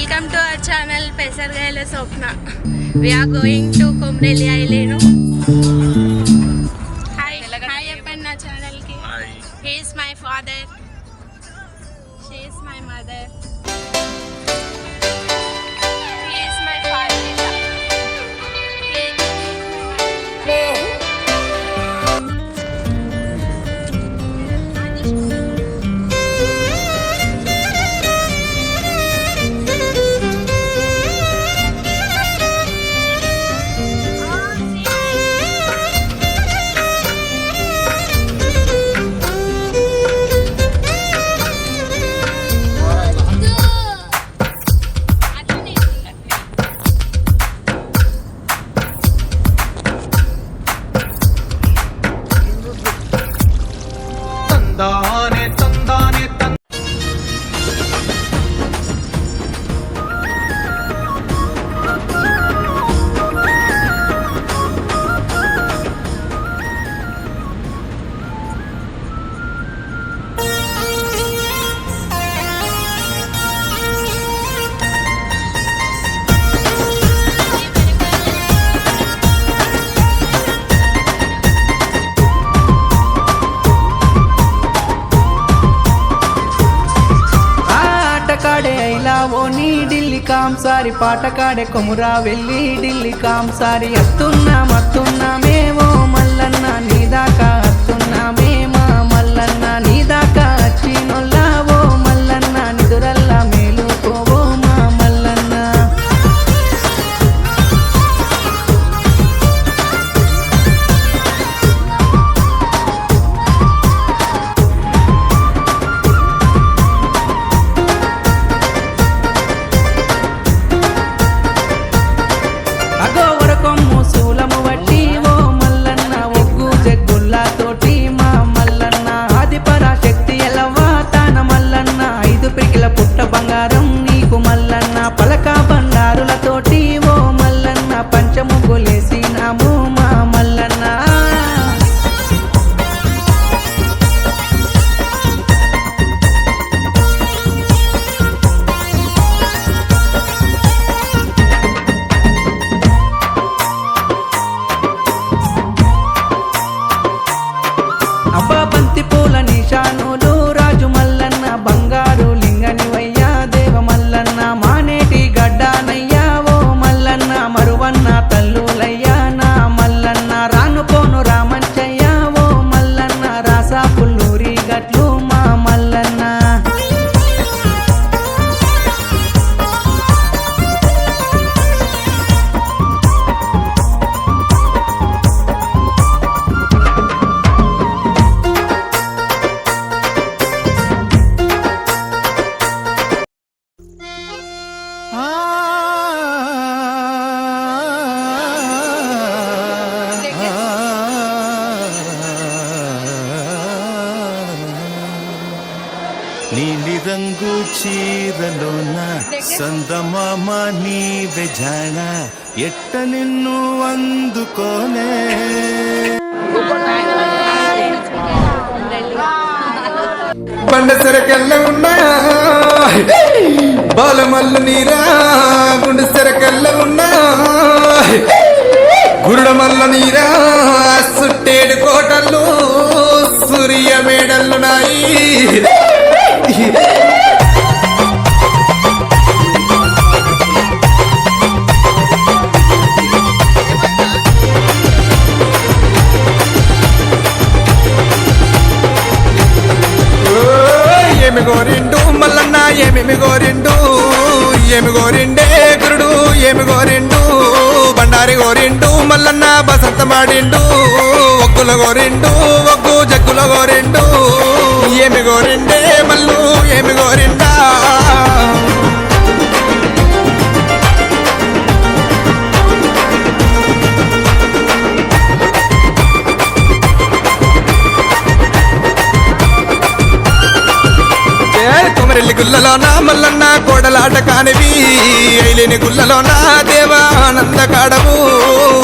Welcome to our channel Pesargaila Swapna. We are going to Kumreli Island. Hi appanna channel ki. Hi. He is my father. She is my mother. He is my father. Delhi కాంసారి పాట కాడే కొమురా వెళ్ళి ఢిల్లీ కాంసారి అత్తున్నామేమో మల్లన్న నీదాకా అత్తున్నామేమా మల్లన్న నీదాకా వచ్చినొల్లావో మల్లన్న నిదురల్లా మేలుకోవో మా మల్లన్న బంగారం నీకు మల్లన్న పలక బండారులతోటి ఓ మల్లన్న పంచముగ్గులేసినాము మా మల్లన్న అబ్బా బంతి పూల నిశానులు రాజు మల్లన్న బంగారు లింగనివయ్యా దేవమల్లన్న మానేటి గడ్డానయ్యా ఓ మల్లన్న మరువన్న తల్లులయ్యా నా మల్లన్న రానుపోను రామంచయ్యా ఓ మల్లన్న రాసా పుల్లూరి గట్లు మా మల్లన్న నీలి రంగు చీరలోన సందమామ నీవే జాణ ఎట్ట నిన్ను అందుకోలే బండ సెరకల్ల ఉన్నా బాలమల్లు నీరా గుండె సెరకల్ల ఉన్నా గురుడమల్ల నీరా సుట్టేడు కోటలు సూర్య మేడల్లు నాయి ఏమి గోరిండు మల్లన్న ఏమేమి గోరిండు ఏమి గోరిండే గురుడు ఏమి గోరిండు బండారి గోరిండు మల్లన్న బసంత మాడిండు ఒగ్గుల గోరిండు ఒగ్గు జగ్గుల గోరిండు ఏమి గోరిండే మల్లు ఏమి గోరిండా కొమరెల్లి గుల్లలోన మల్లన్న కోడలాట కానివి ఐలేని గుల్లలోన దేవా ఆనంద కాడవు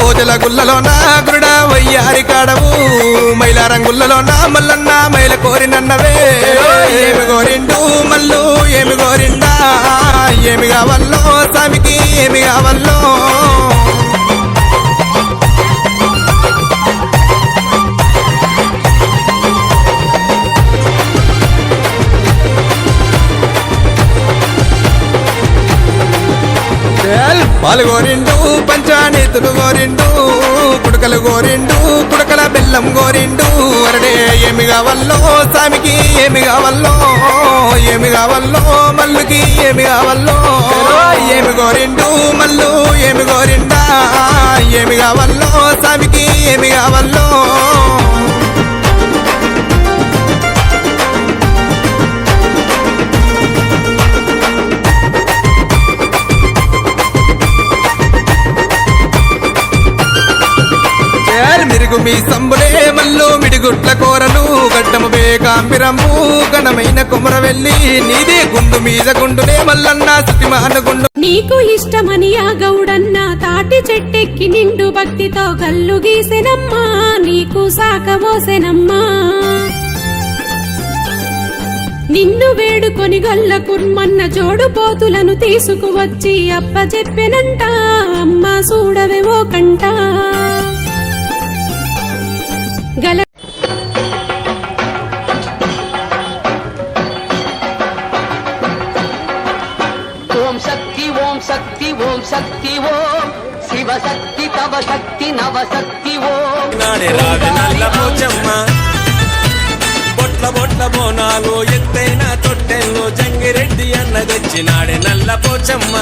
ఓజల గుల్లలోన గురుడ వయ్యారి కాడవు మైలారం గుల్లలోన మల్లన్న మైల కోరినన్నవే ఏమి గోరిండు మల్లు ఏమి గోరిండా ఏమి కావాలో స్వామికి ఏమి కావాలో పాలు గోరిండు పంచానీతులు గోరిండు కుడకలు గోరిండు కుడకల బెల్లం గోరిండు అరడే ఏమి కావాలో స్వామికి ఏమి కావాలో ఏమి కావాలో మల్లుకి ఏమి కావాలో ఏమి గోరిండు మల్లు ఏమి గోరిండా ఏమి కావాలో స్వామికి ఏమి కావాలో మిరుగు మీ సంబులే మల్లు మిడిగుట్ల కూరలు గడ్డము బేకాంబిరము ఘనమైన కుమరవెల్లి నీదే గుండు మీద గుండునే మల్లన్న సుతిమాన గుండు నీకు ఇష్టమని ఆ గౌడన్న తాటి చెట్టెక్కి నిండు భక్తితో గల్లు గీసెనమ్మా నీకు సాకబోసెనమ్మా నిన్ను వేడుకొని గల్ల కుర్మన్న జోడు పోతులను తీసుకువచ్చి అప్ప చెప్పెనంట అమ్మ చూడవేవో కంట గల ఓం శక్తి ఓం శక్తి ఓం శక్తి ఓం శివ శక్తి తవ శక్తి నవ శక్తి ఓం నాడే రావే నల్ల పోచమ్మ బొట్ల బొట్ల బోనాలు ఎత్తైన తొట్టెల్లో జంగిరెడ్డి అన్న తెచ్చినాడే నల్ల పోచమ్మ